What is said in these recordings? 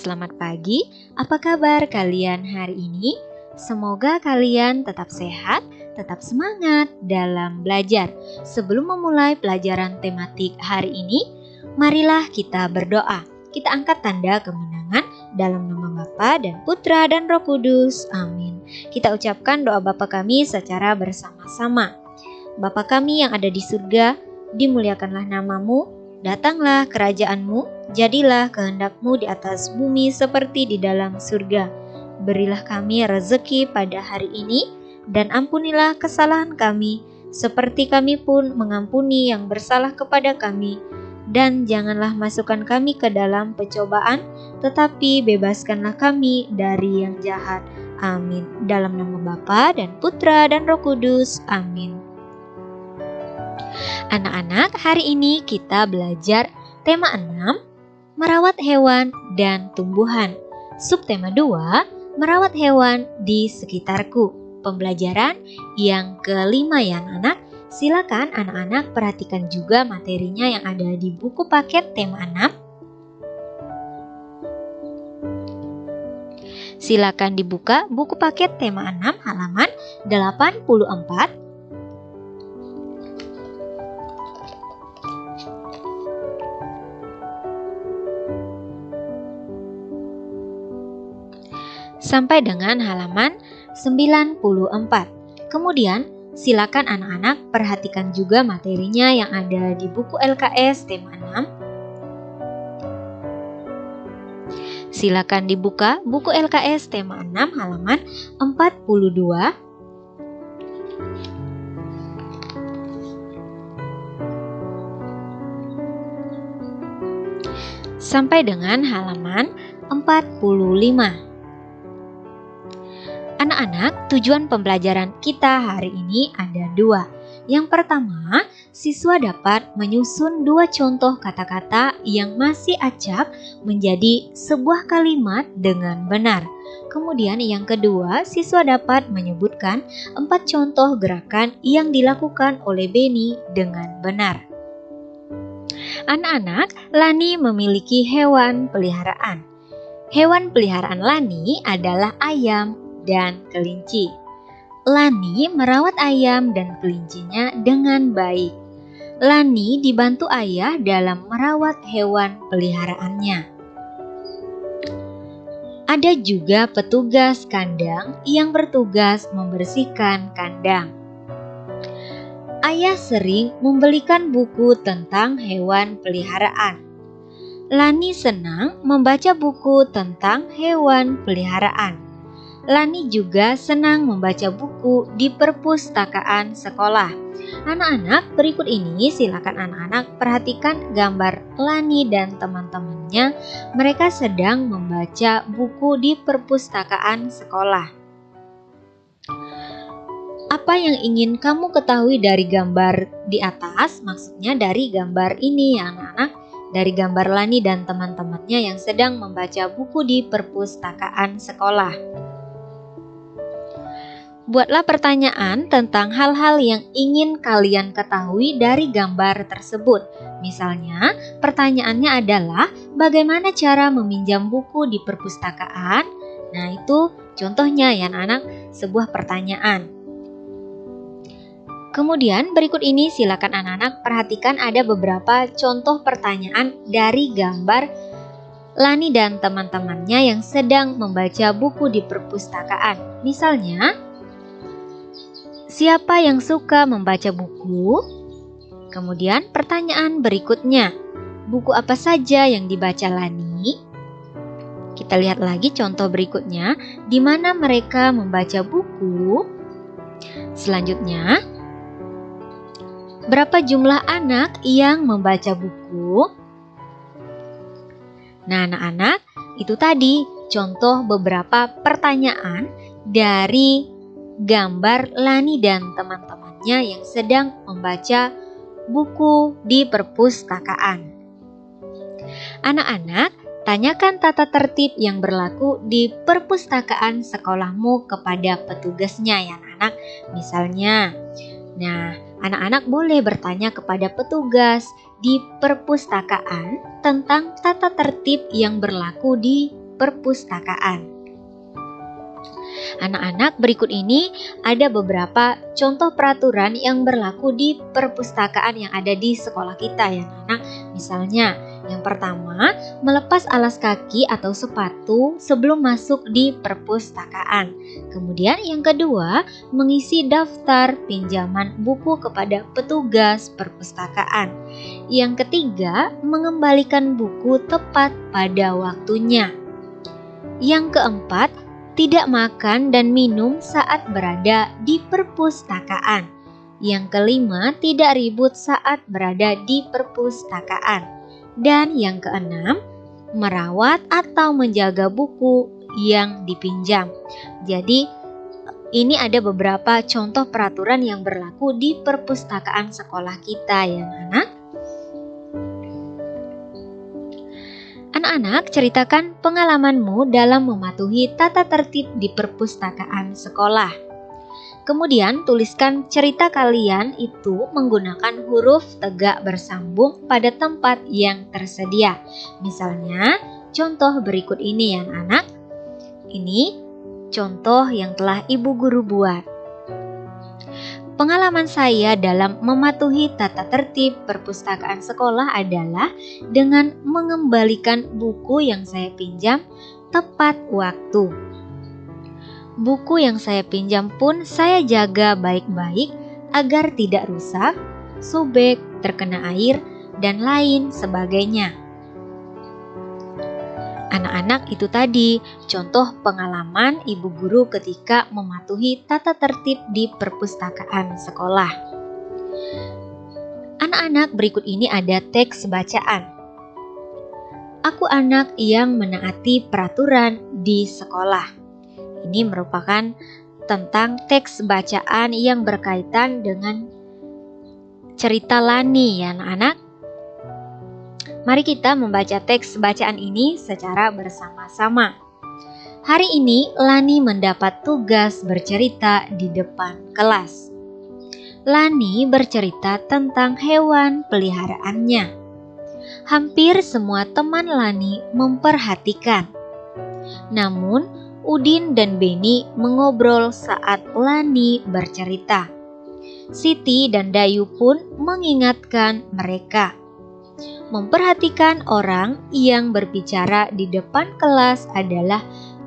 selamat pagi. Apa kabar kalian hari ini? Semoga kalian tetap sehat, tetap semangat dalam belajar. Sebelum memulai pelajaran tematik hari ini, marilah kita berdoa. Kita angkat tanda kemenangan dalam nama Bapa dan Putra dan Roh Kudus. Amin. Kita ucapkan doa Bapa kami secara bersama-sama. Bapa kami yang ada di surga, dimuliakanlah namamu. Datanglah kerajaan-Mu, jadilah kehendak-Mu di atas bumi seperti di dalam surga. Berilah kami rezeki pada hari ini, dan ampunilah kesalahan kami, seperti kami pun mengampuni yang bersalah kepada kami. Dan janganlah masukkan kami ke dalam pencobaan, tetapi bebaskanlah kami dari yang jahat. Amin. Dalam nama Bapa dan Putra dan Roh Kudus. Amin. Anak-anak, hari ini kita belajar tema 6, merawat hewan dan tumbuhan. Subtema 2, merawat hewan di sekitarku. Pembelajaran yang kelima ya anak-anak. Silakan anak-anak perhatikan juga materinya yang ada di buku paket tema 6. Silakan dibuka buku paket tema 6 halaman 84. Sampai dengan halaman 94. Kemudian, silakan anak-anak perhatikan juga materinya yang ada di buku LKS tema 6. Silakan dibuka buku LKS tema 6 halaman 42. Sampai dengan halaman 45. Anak-anak, tujuan pembelajaran kita hari ini ada 2. Yang pertama, siswa dapat menyusun 2 contoh kata-kata yang masih acak menjadi sebuah kalimat dengan benar. Kemudian yang kedua, siswa dapat menyebutkan 4 contoh gerakan yang dilakukan oleh Beni dengan benar. Anak-anak, Lani memiliki hewan peliharaan. Hewan peliharaan Lani adalah ayam dan kelinci. Lani merawat ayam dan kelincinya dengan baik. Lani dibantu ayah dalam merawat hewan peliharaannya. Ada juga petugas kandang yang bertugas membersihkan kandang. Ayah sering membelikan buku tentang hewan peliharaan. Lani senang membaca buku tentang hewan peliharaan. Lani juga senang membaca buku di perpustakaan sekolah. Anak-anak, berikut ini silakan anak-anak perhatikan gambar Lani dan teman-temannya. Mereka sedang membaca buku di perpustakaan sekolah. Apa yang ingin kamu ketahui dari gambar di atas? Maksudnya dari gambar ini ya anak-anak. Dari gambar Lani dan teman-temannya yang sedang membaca buku di perpustakaan sekolah. Buatlah pertanyaan tentang hal-hal yang ingin kalian ketahui dari gambar tersebut. Misalnya, pertanyaannya adalah bagaimana cara meminjam buku di perpustakaan? Nah, itu contohnya ya anak-anak, sebuah pertanyaan. Kemudian berikut ini silakan anak-anak perhatikan ada beberapa contoh pertanyaan dari gambar Lani dan teman-temannya yang sedang membaca buku di perpustakaan. Misalnya, siapa yang suka membaca buku? Kemudian pertanyaan berikutnya, buku apa saja yang dibaca Lani? Kita lihat lagi contoh berikutnya, di mana mereka membaca buku. Selanjutnya, berapa jumlah anak yang membaca buku? Nah, anak-anak, itu tadi contoh beberapa pertanyaan dari gambar Lani dan teman-temannya yang sedang membaca buku di perpustakaan. Anak-anak, tanyakan tata tertib yang berlaku di perpustakaan sekolahmu kepada petugasnya ya anak-anak. Misalnya, anak-anak boleh bertanya kepada petugas di perpustakaan tentang tata tertib yang berlaku di perpustakaan. Anak-anak, berikut ini ada beberapa contoh peraturan yang berlaku di perpustakaan yang ada di sekolah kita ya anak. Misalnya, yang pertama, melepas alas kaki atau sepatu sebelum masuk di perpustakaan. Kemudian yang kedua, mengisi daftar pinjaman buku kepada petugas perpustakaan. Yang ketiga, mengembalikan buku tepat pada waktunya. Yang keempat, tidak makan dan minum saat berada di perpustakaan. Yang kelima, tidak ribut saat berada di perpustakaan. Dan yang keenam, merawat atau menjaga buku yang dipinjam. Jadi, ini ada beberapa contoh peraturan yang berlaku di perpustakaan sekolah kita ya anak. Anak-anak, ceritakan pengalamanmu dalam mematuhi tata tertib di perpustakaan sekolah. Kemudian tuliskan cerita kalian itu menggunakan huruf tegak bersambung pada tempat yang tersedia. Misalnya, contoh berikut ini ya anak. Ini contoh yang telah ibu guru buat. Pengalaman saya dalam mematuhi tata tertib perpustakaan sekolah adalah dengan mengembalikan buku yang saya pinjam tepat waktu. Buku yang saya pinjam pun saya jaga baik-baik agar tidak rusak, sobek, terkena air, dan lain sebagainya. Anak-anak, itu tadi contoh pengalaman ibu guru ketika mematuhi tata tertib di perpustakaan sekolah. Anak-anak, berikut ini ada teks bacaan. Aku anak yang menaati peraturan di sekolah. Ini merupakan tentang teks bacaan yang berkaitan dengan cerita Lani ya anak-anak. Mari kita membaca teks bacaan ini secara bersama-sama. Hari ini Lani mendapat tugas bercerita di depan kelas. Lani bercerita tentang hewan peliharaannya. Hampir semua teman Lani memperhatikan. Namun, Udin dan Beni mengobrol saat Lani bercerita. Siti dan Dayu pun mengingatkan mereka. Memperhatikan orang yang berbicara di depan kelas adalah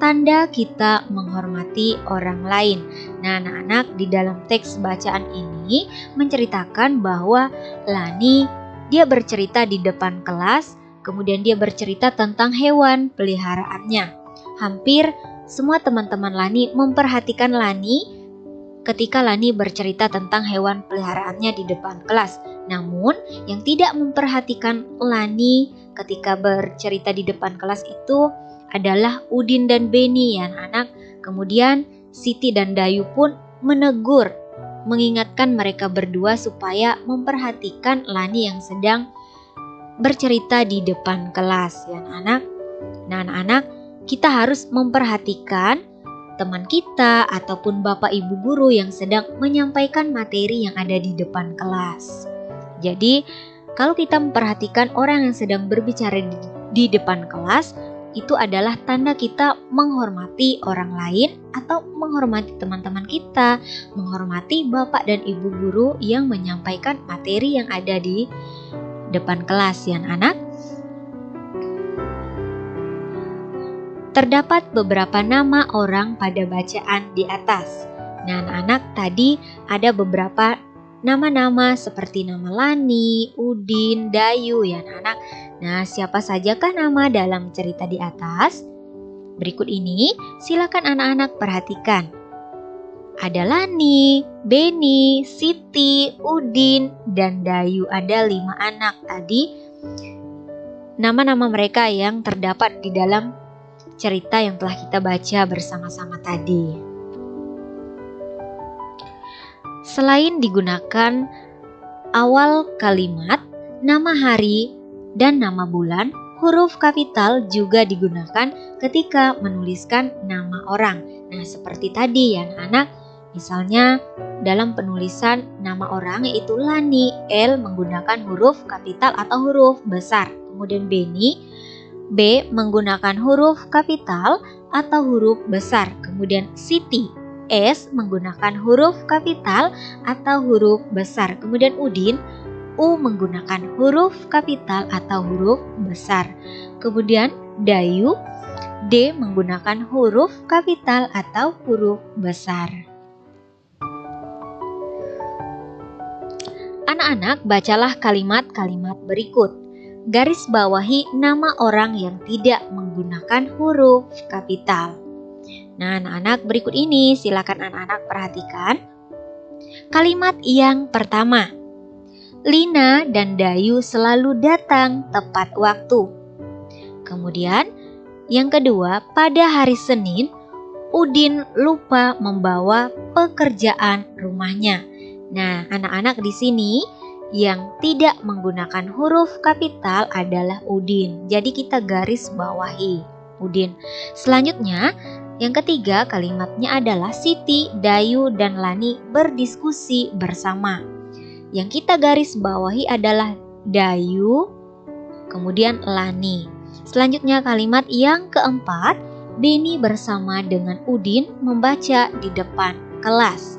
tanda kita menghormati orang lain. Nah, anak-anak, di dalam teks bacaan ini menceritakan bahwa Lani dia bercerita di depan kelas, kemudian dia bercerita tentang hewan peliharaannya. Hampir semua teman-teman Lani memperhatikan Lani ketika Lani bercerita tentang hewan peliharaannya di depan kelas. Namun, yang tidak memperhatikan Lani ketika bercerita di depan kelas itu adalah Udin dan Beni ya anak. Kemudian Siti dan Dayu pun menegur, mengingatkan mereka berdua supaya memperhatikan Lani yang sedang bercerita di depan kelas ya anak. Nah anak-anak, kita harus memperhatikan teman kita ataupun bapak ibu guru yang sedang menyampaikan materi yang ada di depan kelas. Jadi, kalau kita memperhatikan orang yang sedang berbicara di depan kelas, itu adalah tanda kita menghormati orang lain atau menghormati teman-teman kita, menghormati bapak dan ibu guru yang menyampaikan materi yang ada di depan kelas ya anak. Terdapat beberapa nama orang pada bacaan di atas. Nah anak-anak, tadi ada beberapa nama-nama seperti nama Lani, Udin, Dayu ya anak-anak. Nah, siapa sajakah nama dalam cerita di atas? Berikut ini silakan anak-anak perhatikan. Ada Lani, Beni, Siti, Udin, dan Dayu. Ada 5 anak tadi. Nama-nama mereka yang terdapat di dalam cerita yang telah kita baca bersama-sama tadi. Selain digunakan awal kalimat, nama hari, dan nama bulan, huruf kapital juga digunakan ketika menuliskan nama orang. Nah, seperti tadi ya anak-anak, misalnya dalam penulisan nama orang yaitu Lani, L menggunakan huruf kapital atau huruf besar. Kemudian Beni B. Menggunakan huruf kapital atau huruf besar. Kemudian Siti. S. Menggunakan huruf kapital atau huruf besar. Kemudian Udin. U. Menggunakan huruf kapital atau huruf besar. Kemudian Dayu. D. Menggunakan huruf kapital atau huruf besar. Anak-anak, bacalah kalimat-kalimat berikut. Garis bawahi nama orang yang tidak menggunakan huruf kapital. Nah, anak-anak, berikut ini silakan anak-anak perhatikan. Kalimat yang pertama. Lina dan Dayu selalu datang tepat waktu. Kemudian, yang kedua, pada hari Senin, Udin lupa membawa pekerjaan rumahnya. Nah, anak-anak di sini yang tidak menggunakan huruf kapital adalah Udin. Jadi kita garis bawahi Udin. Selanjutnya, yang ketiga kalimatnya adalah Siti, Dayu, dan Lani berdiskusi bersama. Yang kita garis bawahi adalah Dayu, kemudian Lani. Selanjutnya kalimat yang keempat, Beni bersama dengan Udin membaca di depan kelas.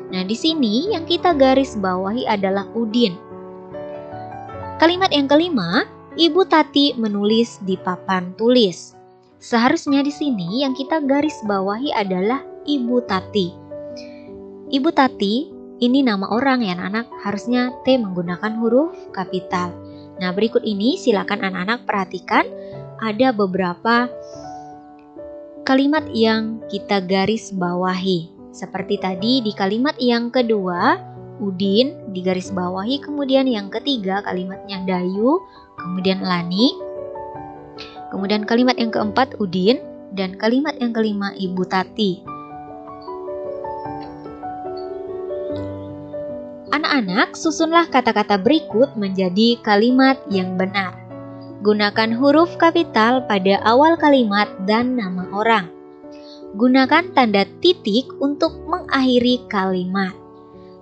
Nah, di sini yang kita garis bawahi adalah Udin. Kalimat yang kelima, Ibu Tati menulis di papan tulis. Seharusnya di sini yang kita garis bawahi adalah Ibu Tati. Ibu Tati ini nama orang ya anak-anak, harusnya T menggunakan huruf kapital. Nah, berikut ini silakan anak-anak perhatikan ada beberapa kalimat yang kita garis bawahi. Seperti tadi di kalimat yang kedua, Udin digaris bawahi, kemudian yang ketiga kalimatnya Dayu, kemudian Lani, kemudian kalimat yang keempat Udin, dan kalimat yang kelima Ibu Tati. Anak-anak, susunlah kata-kata berikut menjadi kalimat yang benar. Gunakan huruf kapital pada awal kalimat dan nama orang. Gunakan tanda titik untuk mengakhiri kalimat.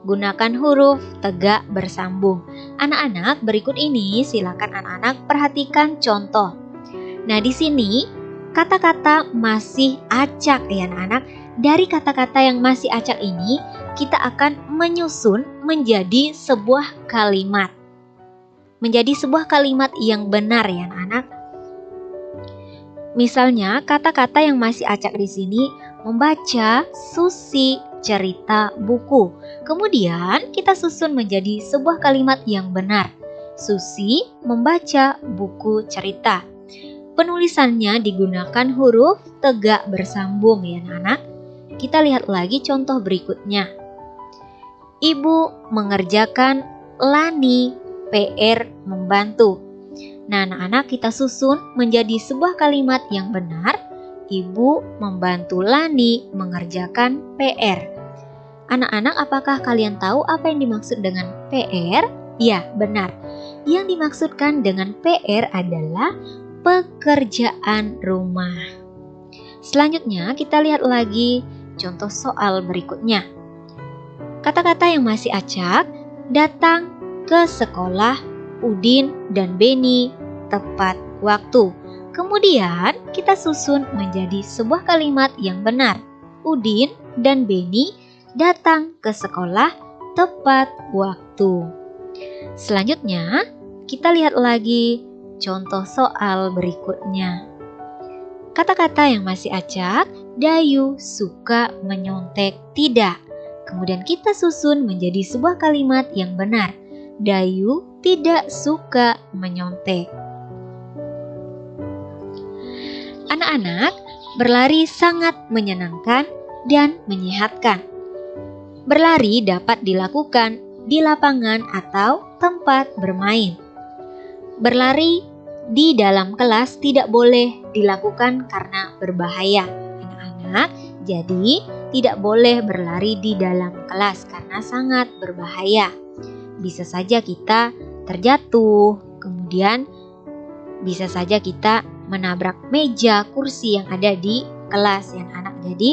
Gunakan huruf tegak bersambung. Anak-anak, berikut ini silakan anak-anak perhatikan contoh. Nah, di sini kata-kata masih acak ya anak-anak. Dari kata-kata yang masih acak ini, kita akan menyusun menjadi sebuah kalimat. Menjadi sebuah kalimat yang benar ya anak-anak. Misalnya, kata-kata yang masih acak di sini membaca, Susi, cerita, buku. Kemudian kita susun menjadi sebuah kalimat yang benar. Susi membaca buku cerita. Penulisannya digunakan huruf tegak bersambung ya anak-anak. Kita lihat lagi contoh berikutnya. Ibu mengerjakan, Lani PR membantu. Nah, anak-anak, kita susun menjadi sebuah kalimat yang benar. Ibu membantu Lani mengerjakan PR. Anak-anak, apakah kalian tahu apa yang dimaksud dengan PR? Ya, benar. Yang dimaksudkan dengan PR adalah pekerjaan rumah. Selanjutnya, kita lihat lagi contoh soal berikutnya. Kata-kata yang masih acak, datang ke sekolah Udin dan Beni tepat waktu. Kemudian kita susun menjadi sebuah kalimat yang benar. Udin dan Beni datang ke sekolah tepat waktu. Selanjutnya, kita lihat lagi contoh soal berikutnya. Kata-kata yang masih acak, Dayu suka menyontek tidak. Kemudian kita susun menjadi sebuah kalimat yang benar. Dayu tidak suka menyontek. Anak-anak, berlari sangat menyenangkan dan menyehatkan. Berlari dapat dilakukan di lapangan atau tempat bermain. Berlari di dalam kelas tidak boleh dilakukan karena berbahaya. Anak-anak, jadi tidak boleh berlari di dalam kelas karena sangat berbahaya. Bisa saja kita terjatuh, kemudian bisa saja kita menabrak meja, kursi yang ada di kelas ya anak. Jadi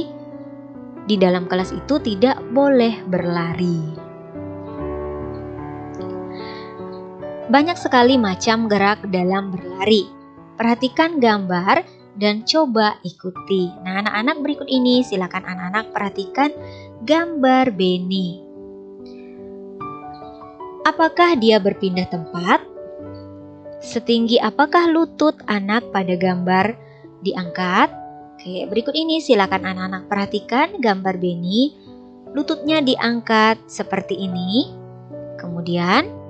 di dalam kelas itu tidak boleh berlari. Banyak sekali macam gerak dalam berlari. perhatikan gambar dan coba ikuti. Nah, anak-anak berikut ini silakan anak-anak perhatikan gambar Benny. Apakah dia berpindah tempat? Setinggi apakah lutut anak pada gambar diangkat? Oke, berikut ini silakan anak-anak perhatikan gambar Benny. Lututnya diangkat seperti ini. Kemudian,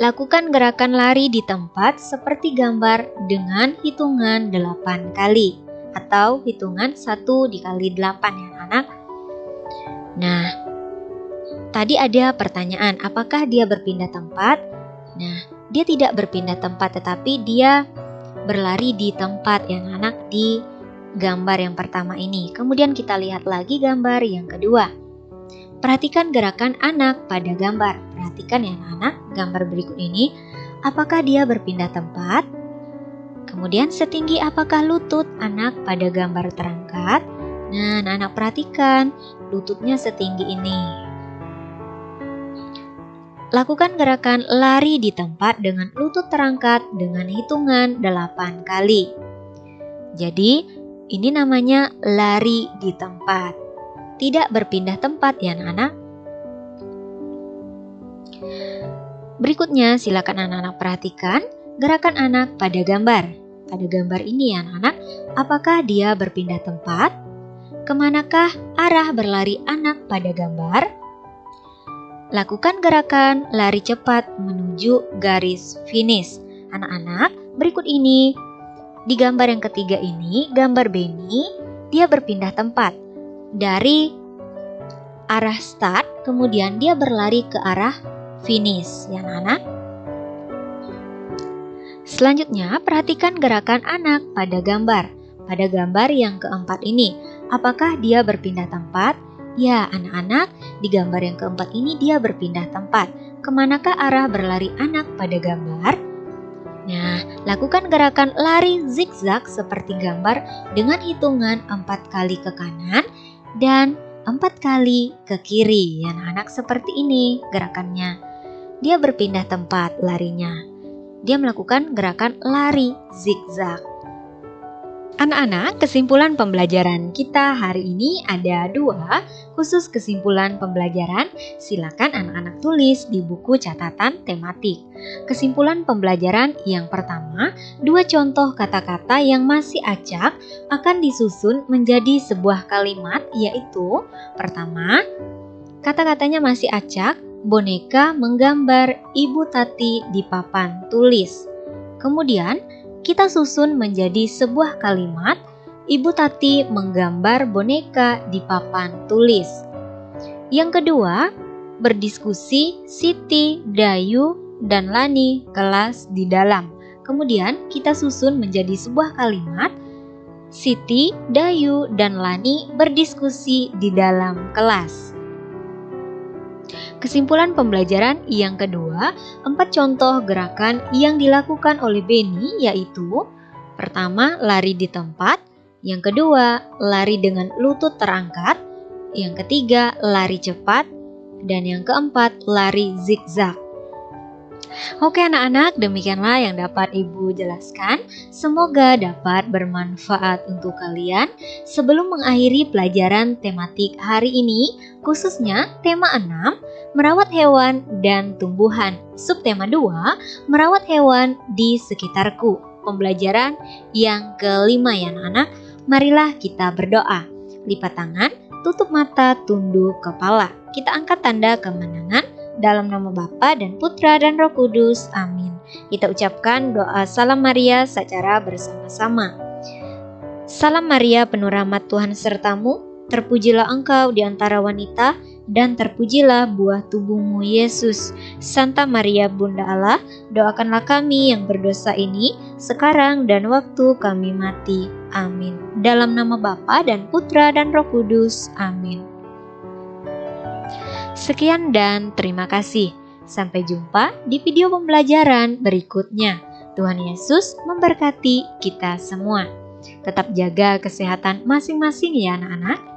lakukan gerakan lari di tempat seperti gambar dengan hitungan 8 kali atau hitungan 1 dikali 8 ya anak. Nah, tadi ada pertanyaan, apakah dia berpindah tempat? Nah, dia tidak berpindah tempat tetapi dia berlari di tempat yang anak di gambar yang pertama ini. Kemudian kita lihat lagi gambar yang kedua. Perhatikan gerakan anak pada gambar. Perhatikan ya anak, gambar berikut ini. Apakah dia berpindah tempat? Kemudian setinggi apakah lutut anak pada gambar terangkat? Nah, anak perhatikan lututnya setinggi ini. Lakukan gerakan lari di tempat dengan lutut terangkat dengan hitungan 8 kali. Jadi, ini namanya lari di tempat. Tidak berpindah tempat ya anak-anak. Berikutnya silakan anak-anak perhatikan gerakan anak pada gambar. Pada gambar ini ya anak-anak, apakah dia berpindah tempat? Kemanakah arah berlari anak pada gambar? Lakukan gerakan lari cepat menuju garis finish. Anak-anak, berikut ini di gambar yang ketiga ini, gambar Benny, dia berpindah tempat dari arah start, kemudian dia berlari ke arah finish, ya anak-anak. Selanjutnya, perhatikan gerakan anak pada gambar. Pada gambar yang keempat ini, apakah dia berpindah tempat? Ya, anak-anak, di gambar yang keempat ini dia berpindah tempat. Kemanakah arah berlari anak pada gambar? Nah, lakukan gerakan lari zigzag seperti gambar dengan hitungan 4 kali ke kanan dan 4 kali ke kiri. Ya, anak-anak seperti ini gerakannya. Dia berpindah tempat larinya. Dia melakukan gerakan lari zigzag. Anak-anak, kesimpulan pembelajaran kita hari ini ada 2. Khusus kesimpulan pembelajaran, silakan anak-anak tulis di buku catatan tematik. Kesimpulan pembelajaran yang pertama, 2 contoh kata-kata yang masih acak akan disusun menjadi sebuah kalimat, yaitu pertama, kata-katanya masih acak, boneka menggambar Ibu Tati di papan tulis. Kemudian, kita susun menjadi sebuah kalimat, Ibu Tati menggambar boneka di papan tulis. Yang kedua, berdiskusi Siti, Dayu, dan Lani kelas di dalam. Kemudian kita susun menjadi sebuah kalimat, Siti, Dayu, dan Lani berdiskusi di dalam kelas. Kesimpulan pembelajaran yang kedua, 4 contoh gerakan yang dilakukan oleh Benny yaitu pertama, lari di tempat, yang kedua, lari dengan lutut terangkat, yang ketiga, lari cepat, dan yang keempat, lari zigzag. Oke anak-anak, demikianlah yang dapat Ibu jelaskan. Semoga dapat bermanfaat untuk kalian. Sebelum mengakhiri pelajaran tematik hari ini, khususnya tema 6, merawat hewan dan tumbuhan. Subtema 2, merawat hewan di sekitarku. Pembelajaran yang kelima ya anak-anak. Marilah kita berdoa. Lipat tangan, tutup mata, tunduk kepala. Kita angkat tanda kemenangan. Dalam nama Bapa dan Putra dan Roh Kudus. Amin. Kita ucapkan doa Salam Maria secara bersama-sama. Salam Maria, penuh rahmat Tuhan sertamu. Terpujilah engkau di antara wanita, dan terpujilah buah tubuhmu Yesus. Santa Maria Bunda Allah, doakanlah kami yang berdosa ini, sekarang dan waktu kami mati. Amin. Dalam nama Bapa dan Putra dan Roh Kudus. Amin. Sekian dan terima kasih. Sampai jumpa di video pembelajaran berikutnya. Tuhan Yesus memberkati kita semua. Tetap jaga kesehatan masing-masing ya anak-anak.